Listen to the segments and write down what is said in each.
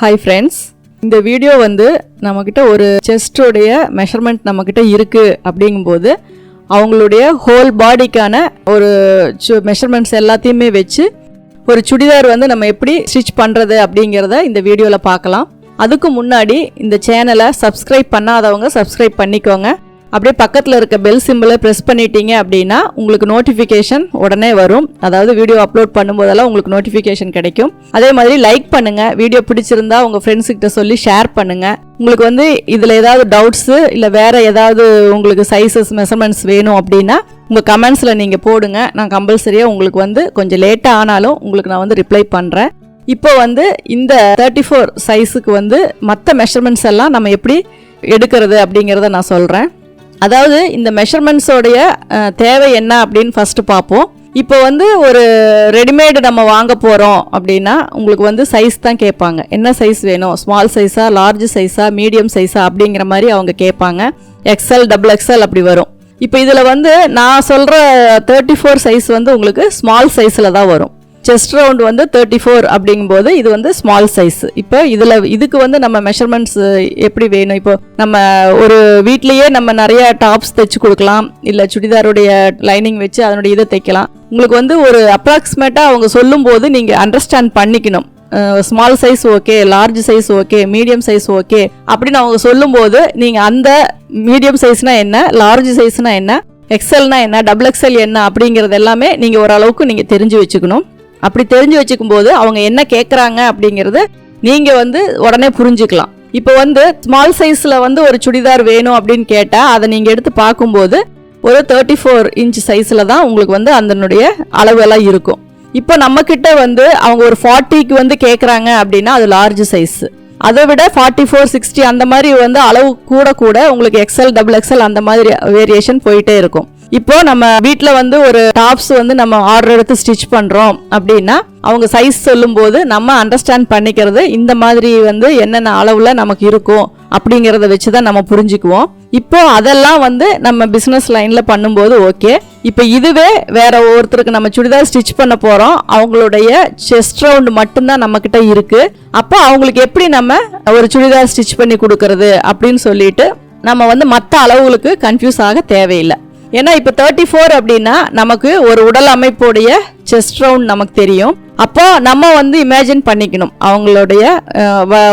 Hi friends, இந்த video வந்து நம்மக்கிட்ட ஒரு செஸ்டோடைய மெஷர்மெண்ட் நம்மக்கிட்ட இருக்குது அப்படிங்கும்போது அவங்களுடைய ஹோல் பாடிக்கான ஒரு மெஷர்மெண்ட்ஸ் எல்லாத்தையுமே வச்சு ஒரு சுடிதார் வந்து நம்ம எப்படி ஸ்டிச் பண்ணுறது அப்படிங்கிறத இந்த வீடியோவில் பார்க்கலாம். அதுக்கு முன்னாடி இந்த சேனலை சப்ஸ்கிரைப் பண்ணாதவங்க சப்ஸ்கிரைப் பண்ணிக்கோங்க. அப்படியே பக்கத்தில் இருக்க பெல் சிம்பிளை ப்ரெஸ் பண்ணிட்டீங்க அப்படின்னா உங்களுக்கு நோட்டிஃபிகேஷன் உடனே வரும். அதாவது வீடியோ அப்லோட் பண்ணும்போதெல்லாம் உங்களுக்கு நோட்டிஃபிகேஷன் கிடைக்கும். அதே மாதிரி லைக் பண்ணுங்கள். வீடியோ பிடிச்சிருந்தா உங்கள் ஃப்ரெண்ட்ஸுக்கிட்ட சொல்லி ஷேர் பண்ணுங்கள். உங்களுக்கு வந்து இதில் ஏதாவது டவுட்ஸு இல்லை வேறு ஏதாவது உங்களுக்கு சைஸஸ் மெஷர்மெண்ட்ஸ் வேணும் அப்படின்னா உங்கள் கமெண்ட்ஸில் நீங்கள் போடுங்க. நான் கம்பல்சரியாக உங்களுக்கு வந்து கொஞ்சம் லேட்டாக ஆனாலும் உங்களுக்கு நான் வந்து ரிப்ளை பண்ணுறேன். இப்போ வந்து இந்த 34 சைஸுக்கு வந்து மற்ற மெஷர்மெண்ட்ஸ் எல்லாம் நம்ம எப்படி எடுக்கிறது அப்படிங்கிறத நான் சொல்கிறேன். அதாவது இந்த மெஷர்மெண்ட்ஸோடைய தேவை என்ன அப்படின்னு ஃபஸ்ட்டு பார்ப்போம். இப்போ வந்து ஒரு ரெடிமேடு நம்ம வாங்க போகிறோம் அப்படின்னா உங்களுக்கு வந்து சைஸ் தான் கேட்பாங்க. என்ன சைஸ் வேணும், ஸ்மால் சைஸா, லார்ஜ் சைஸா, மீடியம் சைஸா அப்படிங்கிற மாதிரி அவங்க கேட்பாங்க. XL, XXL அப்படி வரும். இப்போ இதில் வந்து நான் சொல்கிற 34 சைஸ் வந்து உங்களுக்கு ஸ்மால் சைஸில் தான் வரும். செஸ்ட் ரவுண்ட் வந்து 34 அப்படிங்கும்போது இது வந்து ஸ்மால் சைஸ். இப்போ இதுக்கு வந்து நம்ம மெஷர்மெண்ட்ஸ் எப்படி வேணும், இப்போ நம்ம ஒரு வீட்லேயே நம்ம நிறைய டாப்ஸ் தைச்சு கொடுக்கலாம், இல்லை சுடிதாருடைய லைனிங் வச்சு அதனுடைய இதை தைக்கலாம். உங்களுக்கு வந்து ஒரு அப்ராக்சிமேட்டாக அவங்க சொல்லும்போது நீங்கள் அண்டர்ஸ்டாண்ட் பண்ணிக்கணும். Small size okay, large size okay, medium size okay அப்படின்னு அவங்க சொல்லும்போது நீங்கள் அந்த மீடியம் சைஸ்னால் என்ன, லார்ஜ் சைஸ்னால் என்ன, XLனா என்ன, XXL என்ன அப்படிங்கிறது எல்லாமே நீங்கள் ஓரளவுக்கு நீங்கள் தெரிஞ்சு வச்சுக்கணும். அப்படி தெரிஞ்சு வச்சுக்கும் போது அவங்க என்ன கேட்குறாங்க அப்படிங்கிறது நீங்கள் வந்து உடனே புரிஞ்சுக்கலாம். இப்போ வந்து ஸ்மால் சைஸில் வந்து ஒரு சுடிதார் வேணும் அப்படின்னு கேட்டால் அதை நீங்கள் எடுத்து பார்க்கும்போது ஒரு 34 இன்ச் சைஸில் தான் உங்களுக்கு வந்து அதனுடைய அளவெல்லாம் இருக்கும். இப்போ நம்மக்கிட்ட வந்து அவங்க ஒரு 40க்கு வந்து கேட்குறாங்க அப்படின்னா அது லார்ஜ் சைஸு. அதை விட 44, 60 அந்த மாதிரி வந்து அளவு கூட உங்களுக்கு XL, XXL அந்த மாதிரி வேரியேஷன் போயிட்டே இருக்கும். இப்போ நம்ம வீட்டில் வந்து ஒரு டாப்ஸ் வந்து நம்ம ஆர்டர் எடுத்து ஸ்டிச் பண்ணுறோம் அப்படின்னா அவங்க சைஸ் சொல்லும்போது நம்ம அண்டர்ஸ்டாண்ட் பண்ணிக்கிறது இந்த மாதிரி வந்து என்னென்ன அளவில் நமக்கு இருக்கும் அப்படிங்கிறத வச்சு தான் நம்ம புரிஞ்சுக்குவோம். இப்போ அதெல்லாம் வந்து நம்ம பிஸ்னஸ் லைனில் பண்ணும்போது ஓகே. இப்போ இதுவே வேற ஒருத்தருக்கு நம்ம சுடிதார் ஸ்டிச் பண்ண போகிறோம், அவங்களுடைய செஸ்ட் ரவுண்ட் மட்டும்தான் நம்மக்கிட்ட இருக்குது. அப்போ அவங்களுக்கு எப்படி நம்ம ஒரு சுடிதார் ஸ்டிச் பண்ணி கொடுக்கறது அப்படின்னு சொல்லிட்டு நம்ம வந்து மற்ற அளவுகளுக்கு கன்ஃபியூஸ் ஆக தேவையில்லை. ஏன்னா இப்போ 34 அப்படின்னா நமக்கு ஒரு உடல் அமைப்புடைய செஸ்ட் ரவுண்ட் நமக்கு தெரியும். அப்போ நம்ம வந்து இமேஜின் பண்ணிக்கணும் அவங்களுடைய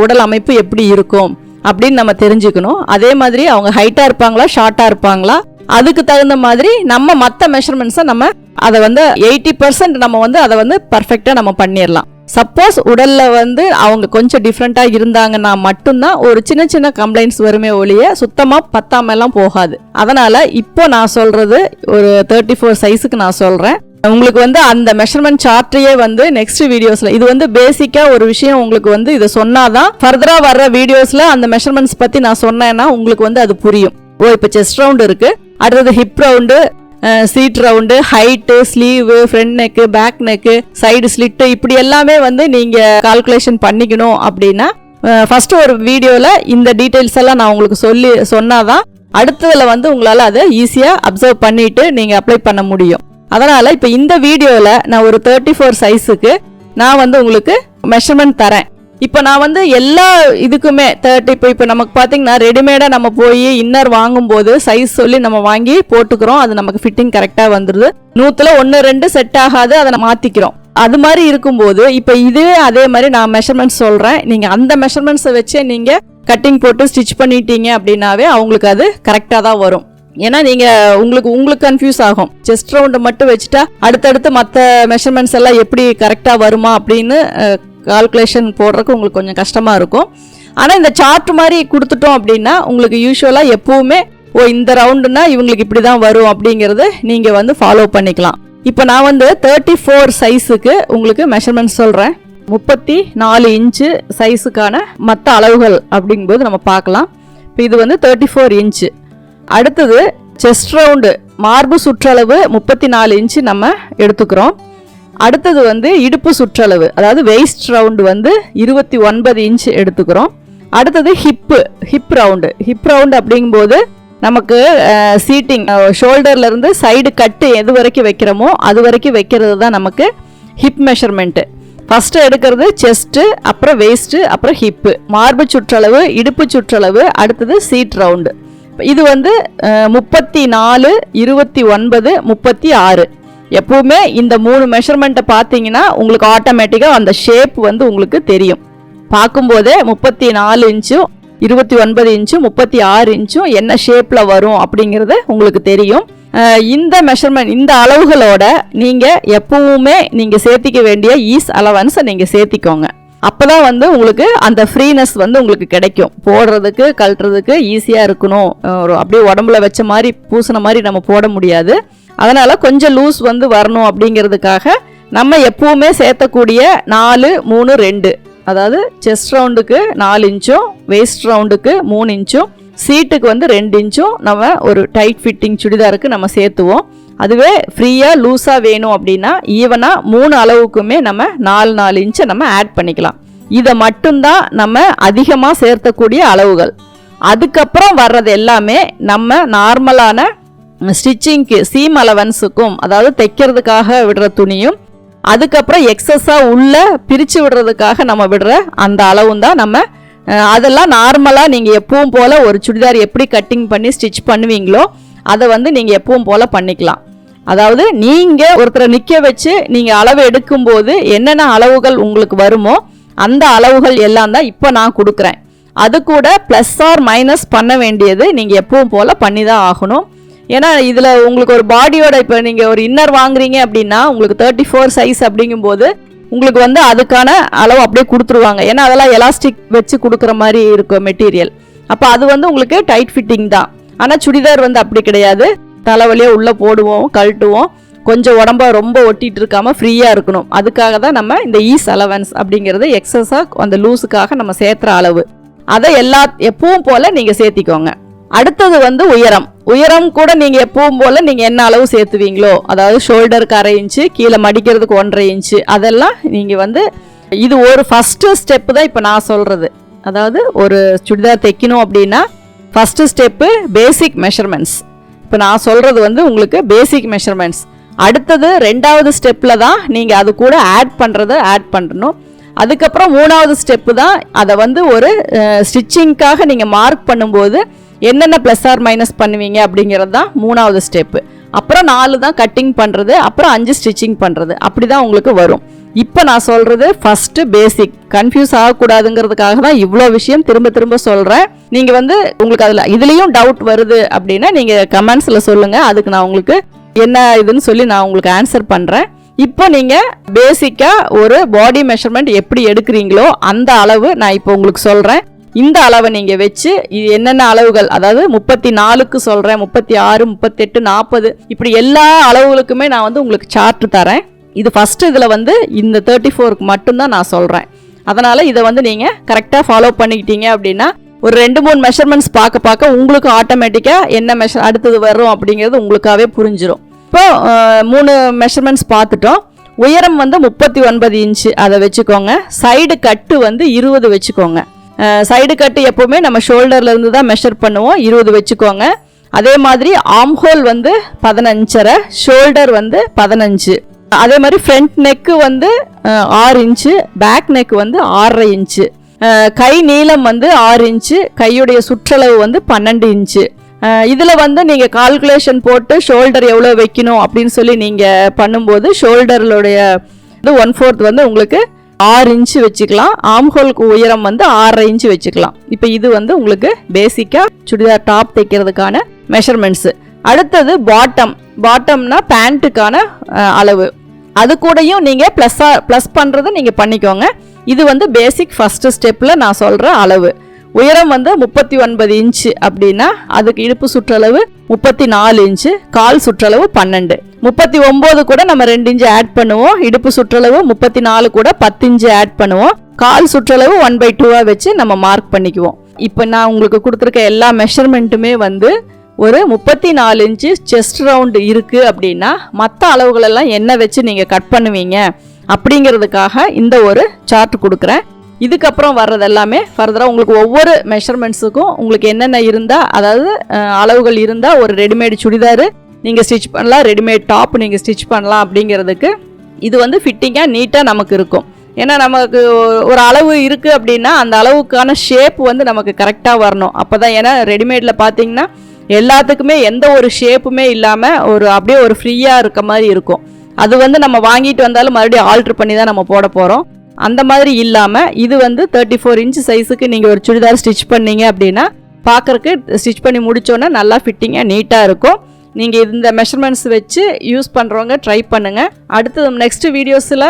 உடல் அமைப்பு எப்படி இருக்கும் அப்படின்னு நம்ம தெரிஞ்சுக்கணும். அதே மாதிரி அவங்க ஹைட்டாக இருப்பாங்களா, ஷார்ட்டாக இருப்பாங்களா, அதுக்கு தகுந்த மாதிரி நம்ம மற்ற மெஷர்மெண்ட்ஸை நம்ம அதை வந்து 80% நம்ம வந்து அதை வந்து பர்ஃபெக்டாக நம்ம பண்ணிடலாம். சப்போஸ் உடலில் வந்து அவங்க கொஞ்சம் டிஃப்ரெண்ட்டாக இருந்தாங்கன்னா மட்டும்தான் ஒரு சின்ன சின்ன கம்ப்ளைண்ட்ஸ் வருமே ஒழிய சுத்தமாக பத்தாமெல்லாம் போகாது. அதனால் இப்போ நான் சொல்கிறது ஒரு 34 சைஸுக்கு நான் சொல்கிறேன். உங்களுக்கு வந்து அந்த மெஷர்மெண்ட் சார்ட்டையே வந்து நெக்ஸ்ட் வீடியோஸில் இது வந்து பேசிக்காக ஒரு விஷயம் உங்களுக்கு வந்து இதை சொன்னாதான் ஃபர்தராக வர்ற வீடியோஸில் அந்த மெஷர்மெண்ட்ஸ் பற்றி நான் சொன்னேன்னா உங்களுக்கு வந்து அது புரியும். இப்போ செஸ்ட் ரவுண்டு இருக்குது, அடுத்தது hip round, seat round, height, sleeve, front neck, back neck, side slit, இப்படி எல்லாமே வந்து நீங்கள் கால்குலேஷன் பண்ணிக்கணும். அப்படின்னா ஃபஸ்ட்டு ஒரு வீடியோவில் இந்த டீட்டெயில்ஸ் எல்லாம் நான் உங்களுக்கு சொன்னாதான் அடுத்ததில் வந்து உங்களால் அதை ஈஸியாக அப்சர்வ் பண்ணிவிட்டு நீங்கள் அப்ளை பண்ண முடியும். அதனால் இப்போ இந்த வீடியோவில் நான் ஒரு 34 சைஸுக்கு நான் வந்து உங்களுக்கு மெஷர்மெண்ட் தரேன். இப்போ நான் வந்து எல்லா இதுக்குமே 30 இப்போ நமக்கு பார்த்தீங்கன்னா ரெடிமேடாக நம்ம போய் இன்னர் வாங்கும்போது சைஸ் சொல்லி நம்ம வாங்கி போட்டுக்கிறோம், அது நமக்கு ஃபிட்டிங் கரெக்டாக வந்துடுது. 100ல் 1, 2 செட் ஆகாது, அதை மாற்றிக்கிறோம். அது மாதிரி இருக்கும்போது இப்போ இதுவே அதே மாதிரி நான் மெஷர்மெண்ட்ஸ் சொல்கிறேன். நீங்கள் அந்த மெஷர்மெண்ட்ஸை வச்சே நீங்கள் கட்டிங் போட்டு ஸ்டிச் பண்ணிட்டீங்க அப்படின்னாவே அவங்களுக்கு அது கரெக்டாக தான் வரும். ஏன்னா நீங்கள் உங்களுக்கு கன்ஃபியூஸ் ஆகும். செஸ்ட் ரவுண்டை மட்டும் வச்சுட்டா அடுத்தடுத்து மற்ற மெஷர்மெண்ட்ஸ் எல்லாம் எப்படி கரெக்டாக வருமா அப்படின்னு கால்குலேஷன் போடுறதுக்கு உங்களுக்கு கொஞ்சம் கஷ்டமாக இருக்கும். ஆனால் இந்த சார்ட் மாதிரி கொடுத்துட்டோம் அப்படின்னா உங்களுக்கு யூஸ்வலாக எப்போவுமே இந்த ரவுண்டுனா இவங்களுக்கு இப்படி தான் வரும் அப்படிங்கிறது நீங்கள் வந்து ஃபாலோ பண்ணிக்கலாம். இப்போ நான் வந்து 34 சைஸுக்கு உங்களுக்கு மெஷர்மெண்ட் சொல்கிறேன். 34 இன்ச்சு சைஸுக்கான மற்ற அளவுகள் அப்படிங்கும்போது நம்ம பார்க்கலாம். இப்போ இது வந்து 34 இன்ச்சு. அடுத்தது செஸ்ட் ரவுண்டு மார்பு சுற்றளவு 34 இன்ச்சு நம்ம எடுத்துக்கிறோம். அடுத்தது வந்து இடுப்பு சுற்றளவு அதாவது வெயிஸ்ட் ரவுண்டு வந்து 29 இன்ச் எடுத்துக்கிறோம். அடுத்தது ஹிப் ரவுண்டு அப்படிங்கும்போது நமக்கு சீட்டிங் ஷோல்டர்லேருந்து சைடு கட்டு எது வரைக்கும் வைக்கிறோமோ அது வரைக்கும் வைக்கிறது தான் நமக்கு ஹிப் மெஷர்மெண்ட்டு. ஃபஸ்ட்டு எடுக்கிறது செஸ்ட்டு, அப்புறம் வேஸ்ட்டு, அப்புறம் ஹிப்பு, மார்பு சுற்றளவு, இடுப்பு சுற்றளவு, அடுத்தது சீட் ரவுண்டு. இது வந்து 34, 29, 36. எப்பவுமே இந்த 3 மெஷர்மெண்ட்டை பார்த்தீங்கன்னா உங்களுக்கு ஆட்டோமேட்டிக்காக அந்த ஷேப் வந்து உங்களுக்கு தெரியும். பார்க்கும்போதே 34 இன்ச்சும் 29 இன்ச்சும் 36 இன்ச்சும் என்ன ஷேப்பில் வரும் அப்படிங்கிறது உங்களுக்கு தெரியும். இந்த மெஷர்மெண்ட், இந்த அளவுகளோட நீங்கள் எப்பவுமே நீங்கள் சேர்த்திக்க வேண்டிய ஈஸ் அலவன்ஸை நீங்கள் சேர்த்திக்கோங்க. அப்போ தான் வந்து உங்களுக்கு அந்த ஃப்ரீனஸ் வந்து உங்களுக்கு கிடைக்கும். போடுறதுக்கு கழட்டுறதுக்கு ஈஸியாக இருக்கணும். அப்படியே உடம்புல வச்ச மாதிரி பூசின மாதிரி நம்ம போட முடியாது. அதனால் கொஞ்சம் லூஸ் வந்து வரணும் அப்படிங்கிறதுக்காக நம்ம எப்பவுமே சேர்த்தக்கூடிய 4, 3, 2, அதாவது செஸ்ட் ரவுண்டுக்கு 4 இன்ச்சும், வேஸ்ட் ரவுண்டுக்கு 3 இன்ச்சும், சீட்டுக்கு வந்து 2 இன்ச்சும் நம்ம ஒரு டைட் ஃபிட்டிங் சுடிதாருக்கு நம்ம சேர்த்துவோம். அதுவே ஃப்ரீயாக லூஸாக வேணும் அப்படின்னா ஈவனாக 3 அளவுக்குமே நம்ம 4 இன்ச்சை நம்ம ஆட் பண்ணிக்கலாம். இதை மட்டும்தான் நம்ம அதிகமாக சேர்த்தக்கூடிய அளவுகள். அதுக்கப்புறம் வர்றது எல்லாமே நம்ம நார்மலான ஸ்டிச்சிங்க்கு சீம் அலவன்ஸுக்கும், அதாவது தைக்கிறதுக்காக விடுற துணியும், அதுக்கப்புறம் எக்ஸஸாக உள்ள பிரித்து விடுறதுக்காக நம்ம விடுற அந்த அளவும் தான் நம்ம. அதெல்லாம் நார்மலாக நீங்கள் எப்பவும் போல் ஒரு சுடிதார் எப்படி கட்டிங் பண்ணி ஸ்டிச் பண்ணுவீங்களோ அதை வந்து நீங்கள் எப்பவும் போல் பண்ணிக்கலாம். அதாவது நீங்கள் ஒருத்தரை நிற்க வச்சு நீங்கள் அளவு எடுக்கும்போது என்னென்ன அளவுகள் உங்களுக்கு வருமோ அந்த அளவுகள் எல்லாம் தான் இப்போ நான் கொடுக்குறேன். அது கூட ப்ளஸ் ஆர் மைனஸ் பண்ண வேண்டியது நீங்கள் எப்பவும் போல் பண்ணி தான் ஆகணும். ஏன்னா இதில் உங்களுக்கு ஒரு பாடியோட, இப்போ நீங்கள் ஒரு இன்னர் வாங்குறீங்க அப்படின்னா உங்களுக்கு 34 சைஸ் அப்படிங்கும்போது உங்களுக்கு வந்து அதுக்கான அளவு அப்படியே கொடுத்துருவாங்க. ஏன்னா அதெல்லாம் எலாஸ்டிக் வச்சு கொடுக்குற மாதிரி இருக்கும் மெட்டீரியல். அப்போ அது வந்து உங்களுக்கு டைட் ஃபிட்டிங் தான். ஆனால் சுடிதார் வந்து அப்படி கிடையாது. தலைவலியாக உள்ளே போடுவோம், கழட்டுவோம், கொஞ்சம் உடம்ப ரொம்ப ஒட்டிகிட்டு இருக்காமல் ஃப்ரீயாக இருக்கணும். அதுக்காக தான் நம்ம இந்த ஈஸ் அலவன்ஸ் அப்படிங்கிறது எக்ஸஸாக அந்த லூஸுக்காக நம்ம சேர்த்துற அளவு. அதை எப்பவும் போல் நீங்கள் சேர்த்திக்கோங்க. அடுத்தது வந்து உயரம். உயரம் கூட நீங்கள் எப்பவும் போல் நீங்கள் என்ன அளவு சேர்த்துவீங்களோ, அதாவது ஷோல்டருக்கு 1/2 இன்ச்சு, கீழே மடிக்கிறதுக்கு 1/2 இன்ச்சு, அதெல்லாம் நீங்கள் வந்து இது ஒரு ஃபஸ்ட்டு ஸ்டெப்பு தான் இப்போ நான் சொல்கிறது. அதாவது ஒரு சுடிதார் தைக்கணும் அப்படின்னா ஃபஸ்ட்டு ஸ்டெப்பு பேசிக் மெஷர்மெண்ட்ஸ். இப்போ நான் சொல்கிறது வந்து உங்களுக்கு பேசிக் மெஷர்மெண்ட்ஸ். அடுத்தது 2வது ஸ்டெப்பில் தான் நீங்கள் அது கூட ஆட் பண்ணணும். அதுக்கப்புறம் 3வது ஸ்டெப்பு தான் அதை வந்து ஒரு ஸ்டிச்சிங்க்காக நீங்கள் மார்க் பண்ணும்போது என்னென்ன ப்ளஸ் ஆர் மைனஸ் பண்ணுவீங்க அப்படிங்கிறது தான் 3வது ஸ்டெப்பு. அப்புறம் 4 தான் கட்டிங் பண்ணுறது, அப்புறம் 5 ஸ்டிச்சிங் பண்ணுறது. அப்படி தான் உங்களுக்கு வரும். இப்போ நான் சொல்கிறது ஃபஸ்ட்டு பேசிக். கன்ஃபியூஸ் ஆகக்கூடாதுங்கிறதுக்காக தான் இவ்வளோ விஷயம் திரும்ப திரும்ப சொல்கிறேன். நீங்கள் வந்து உங்களுக்கு இதுலேயும் டவுட் வருது அப்படின்னா நீங்கள் கமெண்ட்ஸில் சொல்லுங்கள். அதுக்கு நான் உங்களுக்கு என்ன இதுன்னு சொல்லி நான் உங்களுக்கு ஆன்சர் பண்ணுறேன். இப்போ நீங்கள் பேசிக்காக ஒரு பாடி மெஷர்மெண்ட் எப்படி எடுக்கிறீங்களோ அந்த அளவு நான் இப்போ உங்களுக்கு சொல்கிறேன். இந்த அளவை நீங்கள் வச்சு என்னென்ன அளவுகள், அதாவது 34க்கு சொல்கிறேன், 36, 38, 40, இப்படி எல்லா அளவுகளுக்குமே நான் வந்து உங்களுக்கு சார்ட் தரேன். இது ஃபஸ்ட்டு இதில் வந்து இந்த 34க்கு மட்டும்தான் நான் சொல்கிறேன். அதனால் இதை வந்து நீங்கள் கரெக்டாக ஃபாலோ பண்ணிக்கிட்டீங்க அப்படின்னா ஒரு 2-3 மெஷர்மெண்ட்ஸ் பார்க்க உங்களுக்கு ஆட்டோமேட்டிக்காக என்ன அடுத்தது வரும் அப்படிங்கிறது உங்களுக்காகவே புரிஞ்சிடும். இப்போ 3 மெஷர்மெண்ட்ஸ் பார்த்துட்டோம். உயரம் வந்து 39 இன்ச்சு அதை வச்சுக்கோங்க. சைடு கட்டு வந்து 20 வச்சுக்கோங்க. சைடு கட்டு எப்போவுமே நம்ம ஷோல்டர்லேருந்து தான் மெஷர் பண்ணுவோம். 20 வச்சுக்கோங்க. அதே மாதிரி ஆம் ஹோல் வந்து 15.5, ஷோல்டர் வந்து 15. அதே மாதிரி ஃப்ரண்ட் நெக்கு வந்து 6 இன்ச்சு, பேக் நெக் வந்து 6.5 இன்ச்சு, கை நீளம் வந்து 6 இன்ச்சு, கையுடைய சுற்றளவு வந்து 12 இன்ச்சு. இதில் வந்து நீங்கள் கால்குலேஷன் போட்டு ஷோல்டர் எவ்வளோ வைக்கணும் அப்படின்னு சொல்லி நீங்கள் பண்ணும்போது ஷோல்டருடைய 1/4 வந்து உங்களுக்கு 6 இன்ச்சு வச்சுக்கலாம். ஆம்ஹோலுக்கு உயரம் வந்து 6.5 இன்ச்சு வச்சுக்கலாம். இப்போ இது வந்து உங்களுக்கு பேசிக்காக சுடிதார் டாப் தைக்கிறதுக்கான மெஷர்மெண்ட்ஸு. அடுத்தது பாட்டம்னா பேண்ட்டுக்கான அளவு. அது கூடயும் நீங்கள் ப்ளஸ் பண்ணுறது நீங்கள் பண்ணிக்கோங்க. இது வந்து பேசிக் ஃபஸ்ட்டு ஸ்டெப்பில் நான் சொல்கிற அளவு. உயரம் வந்து 39 இன்ச்சு அப்படின்னா அதுக்கு இடுப்பு சுற்றளவு 34 இன்ச்சு, கால் சுற்றளவு 12. 39 கூட நம்ம 2 இன்ச்சு ஆட் பண்ணுவோம். இடுப்பு சுற்றளவு 34 கூட 10 இன்ச்சு ஆட் பண்ணுவோம். கால் சுற்றளவு 1/2 வச்சு நம்ம மார்க் பண்ணிக்குவோம். இப்போ நான் உங்களுக்கு கொடுத்துருக்க எல்லா மெஷர்மெண்ட்டுமே வந்து ஒரு 34 இன்ச்சு செஸ்ட் ரவுண்டு இருக்குது அப்படின்னா மற்ற அளவுகளெல்லாம் என்ன வச்சு நீங்கள் கட் பண்ணுவீங்க அப்படிங்கிறதுக்காக இந்த ஒரு சார்ட் கொடுக்குறேன். இதுக்கப்புறம் வர்றது எல்லாமே ஃபர்தராக உங்களுக்கு ஒவ்வொரு மெஷர்மெண்ட்ஸுக்கும் உங்களுக்கு என்னென்ன இருந்தால், அதாவது அளவுகள் இருந்தால் ஒரு ரெடிமேட் சுடிதார் நீங்கள் ஸ்டிச் பண்ணலாம், ரெடிமேட் டாப் நீங்கள் ஸ்டிச் பண்ணலாம் அப்படிங்கிறதுக்கு இது வந்து ஃபிட்டிங்காக நீட்டாக நமக்கு இருக்கும். ஏன்னா நமக்கு ஒரு அளவு இருக்குது அப்படின்னா அந்த அளவுக்கான ஷேப் வந்து நமக்கு கரெக்டாக வரணும். அப்போ தான், ஏன்னா ரெடிமேடில் பார்த்தீங்கன்னா எல்லாத்துக்குமே எந்த ஒரு ஷேப்புமே இல்லாமல் அப்படியே ஒரு ஃப்ரீயாக இருக்க மாதிரி இருக்கும். அது வந்து நம்ம வாங்கிட்டு வந்தாலும் மறுபடியும் ஆல்ட்ரு பண்ணி தான் நம்ம போட போகிறோம். அந்த மாதிரி இல்லாமல் இது வந்து 34 இன்ச் சைஸுக்கு நீங்கள் ஒரு சுடிதார் ஸ்டிச் பண்ணீங்க அப்படின்னா பார்க்குறக்கு ஸ்டிச் பண்ணி முடித்தோன்னே நல்லா ஃபிட்டிங்காக நீட்டாக இருக்கும். நீங்கள் இந்த மெஷர்மெண்ட்ஸ் வச்சு யூஸ் பண்ணுறவங்க ட்ரை பண்ணுங்கள். அடுத்து நெக்ஸ்ட் வீடியோஸில்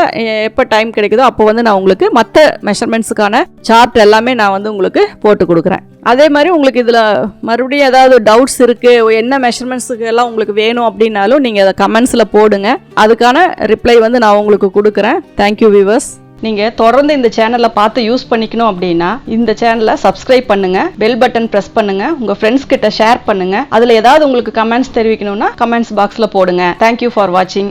எப்போ டைம் கிடைக்குதோ அப்போ வந்து நான் உங்களுக்கு மற்ற மெஷர்மெண்ட்ஸுக்கான சார்ட் எல்லாமே நான் வந்து உங்களுக்கு போட்டு கொடுக்குறேன். அதே மாதிரி உங்களுக்கு இதில் மறுபடியும் ஏதாவது டவுட்ஸ் இருக்குது, என்ன மெஷர்மெண்ட்ஸுக்கு எல்லாம் உங்களுக்கு வேணும் அப்படின்னாலும் நீங்கள் அதை கமெண்ட்ஸில் போடுங்க. அதுக்கான ரிப்ளை வந்து நான் உங்களுக்கு கொடுக்குறேன். Thank you viewers. நீங்கள் தொடர்ந்து இந்த சேனலை பார்த்து யூஸ் பண்ணிக்கணும் அப்படின்னா இந்த சேனலை சப்ஸ்கிரைப் பண்ணுங்கள், பெல் பட்டன் ப்ரெஸ் பண்ணுங்கள், உங்கள் ஃப்ரெண்ட்ஸ் கிட்ட ஷேர் பண்ணுங்கள். அதில் ஏதாவது உங்களுக்கு கமெண்ட்ஸ் தெரிவிக்கணும்னா கமெண்ட்ஸ் பாக்ஸில் போடுங்க. தேங்க்யூ ஃபார் வாட்சிங்.